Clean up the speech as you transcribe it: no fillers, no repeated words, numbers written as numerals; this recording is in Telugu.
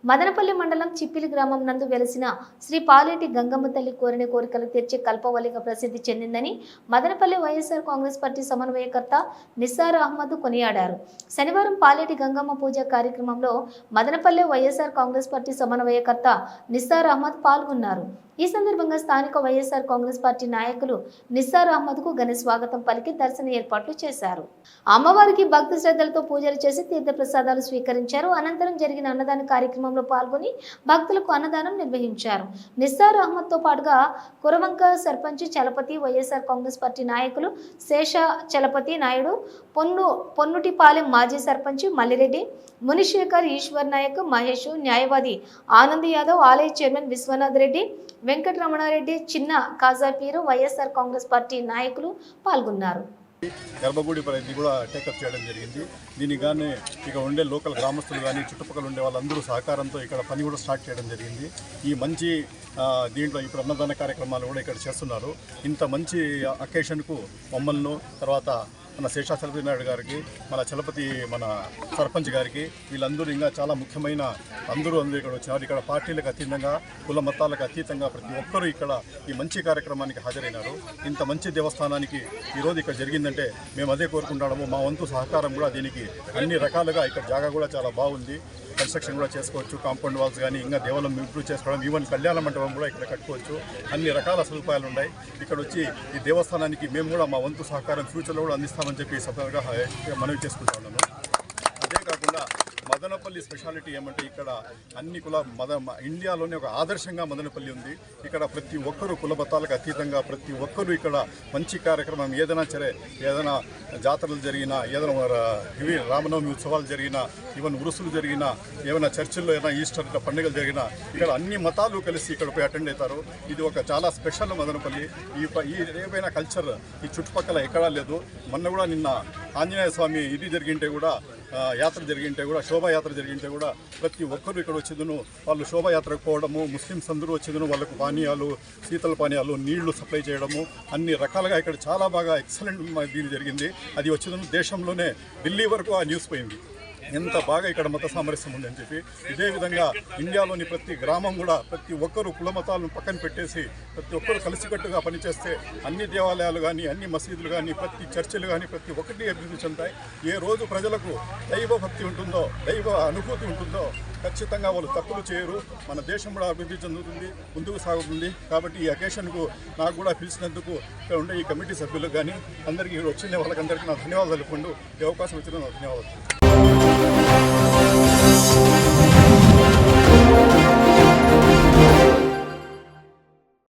మదనపల్లి మండలం చిప్పిలి గ్రామం నందు వెలిసిన శ్రీ పాలేటి గంగమ్మ తల్లి కోరిన కోరికలు తీర్చే కల్పవల్లిగా ప్రసిద్ధి చెందిందని మదనపల్లి వైఎస్ఆర్ కాంగ్రెస్ పార్టీ సమన్వయకర్త నిస్సార్ అహ్మద్ కొనియాడారు. శనివారం పాలేటి గంగమ్మ పూజ కార్యక్రమంలో మదనపల్లి వైఎస్ఆర్ కాంగ్రెస్ పార్టీ సమన్వయకర్త నిస్సార్ అహ్మద్ పాల్గొన్నారు. ఈ సందర్భంగా స్థానిక వైఎస్ఆర్ కాంగ్రెస్ పార్టీ నాయకులు నిస్సార్ అహ్మద్ కు ఘన స్వాగతం పలికి దర్శన ఏర్పాట్లు చేశారు. అమ్మవారికి భక్తి శ్రద్ధలతో పూజలు చేసి తీర్థ ప్రసాదాలు స్వీకరించారు. అనంతరం జరిగిన అన్నదాన కార్యక్రమంలో పాల్గొని భక్తులకు అన్నదానం నిర్వహించారు. నిస్సార్ అహ్మద్ తో పాటుగా కురవంక సర్పంచ్ చలపతి, వైఎస్ఆర్ కాంగ్రెస్ పార్టీ నాయకులు శేష చలపతి నాయుడు, పొన్నుటిపాలెం మాజీ సర్పంచ్ మల్లిరెడ్డి, మునిశేఖర్, ఈశ్వర్ నాయక్, మహేష్, న్యాయవాది ఆనంద్ యాదవ్, ఆలయ చైర్మన్ విశ్వనాథ్ రెడ్డి, వెంకటరమణారెడ్డి, చిన్న కాజాపీరు, వైఎస్ఆర్ కాంగ్రెస్ పార్టీ నాయకులు పాల్గొన్నారు. గర్భగుడి పరిధి కూడా టేకప్ చేయడం జరిగింది. దీనికి కానీ ఇక ఉండే లోకల్ గ్రామస్తులు కానీ చుట్టుపక్కల ఉండే వాళ్ళందరూ సహకారంతో ఇక్కడ పని కూడా స్టార్ట్ చేయడం జరిగింది. ఈ మంచి దీంట్లో ఇప్పుడు అన్నదాన కార్యక్రమాలు కూడా ఇక్కడ చేస్తున్నారు. ఇంత మంచి అకేషన్కు మమ్మల్ని, తర్వాత మన శేషాచలపతి నాయుడు గారికి, మన చలపతి మన సర్పంచ్ గారికి, వీళ్ళందరూ ఇంకా చాలా ముఖ్యమైన అందరూ ఇక్కడ వచ్చినారు. ఇక్కడ పార్టీలకు అతీతంగా, కుల మతాలకు అతీతంగా ప్రతి ఒక్కరూ ఇక్కడ ఈ మంచి కార్యక్రమానికి హాజరైనారు. ఇంత మంచి దేవస్థానానికి ఈరోజు ఇక్కడ జరిగిందంటే మేము అదే కోరుకుంటాము. మా వంతు సహకారం కూడా దీనికి అన్ని రకాలుగా ఇక్కడ జాగా కూడా చాలా బాగుంది. కన్స్ట్రక్షన్ కూడా చేసుకోవచ్చు. కాంపౌండ్ వాల్స్ కానీ ఇంకా దేవాలయం ఇంప్రూవ్ చేసుకోవడం, ఈవెన్ కళ్యాణ మండపం కూడా ఇక్కడ కట్టుకోవచ్చు. అన్ని రకాల సదుపాయాలు ఉన్నాయి. ఇక్కడ వచ్చి ఈ దేవస్థానానికి మేము కూడా మా వంతు సహకారం ఫ్యూచర్లో కూడా అందిస్తామని చెప్పి సభగా మనవి చేసుకుంటా ఉన్నాను. అదే కాకుండా మదనపల్లి స్పెషాలిటీ ఏమంటే ఇక్కడ అన్ని ఇండియాలోనే ఒక ఆదర్శంగా మదనపల్లి ఉంది. ఇక్కడ ప్రతి ఒక్కరూ కుల మతాలకు అతీతంగా ప్రతి ఒక్కరూ ఇక్కడ మంచి కార్యక్రమం ఏదైనా జాతరలు జరిగినా, ఏదైనా ఇవి రామనవమి ఉత్సవాలు జరిగినా, ఈవెన్ ఉరుసులు జరిగినా, ఏమైనా చర్చిల్లో ఏదైనా ఈస్టర్ పండుగలు జరిగినా ఇక్కడ అన్ని మతాలు కలిసి ఇక్కడ పోయి అటెండ్ అవుతారు. ఇది ఒక చాలా స్పెషల్ మదనపల్లి. ఈ ఏమైనా కల్చర్ ఈ చుట్టుపక్కల ఎక్కడా లేదు. మొన్న కూడా నిన్న ఆంజనేయ స్వామి ఇది జరిగింటే కూడా, యాత్ర జరిగింటే కూడా, శోభాయాత్ర జరిగింటే కూడా ప్రతి ఒక్కరు ఇక్కడ వచ్చేదను. వాళ్ళు శోభాయాత్రకు పోవడము, ముస్లిమ్స్ అందరూ వచ్చేదను, వాళ్ళకు పానీయాలు, శీతల పానీయాలు, నీళ్లు సప్లై చేయడము, అన్ని రకాలుగా ఇక్కడ చాలా బాగా ఎక్సలెంట్ దీని జరిగింది. అది వచ్చేదను దేశంలోనే ఢిల్లీ వరకు ఆ న్యూస్ పోయింది. ఎంత బాగా ఇక్కడ మత సామరస్యం ఉందని చెప్పి. ఇదే విధంగా ఇండియాలోని ప్రతి గ్రామం కూడా ప్రతి ఒక్కరూ కుల మతాలను పక్కన పెట్టేసి ప్రతి ఒక్కరు కలిసికట్టుగా పనిచేస్తే అన్ని దేవాలయాలు కానీ, అన్ని మసీదులు కానీ, ప్రతి చర్చిలు కానీ ప్రతి ఒక్కటి అభివృద్ధి చెందుతాయి. ఏ రోజు ప్రజలకు దైవ భక్తి ఉంటుందో, దైవ అనుభూతి ఉంటుందో ఖచ్చితంగా వాళ్ళు తప్పులు చేయరు. మన దేశం కూడా అభివృద్ధి చెందుతుంది, ముందుకు సాగుతుంది. కాబట్టి ఈ అకేషన్కు నాకు కూడా పిలిచినందుకు ఇక్కడ ఉండే ఈ కమిటీ సభ్యులకు కానీ అందరికీ వచ్చిన వాళ్ళకందరికీ నా ధన్యవాదాలు తెలుపుకుంటూ ఈ అవకాశం ఇచ్చిన ధన్యవాదాలు.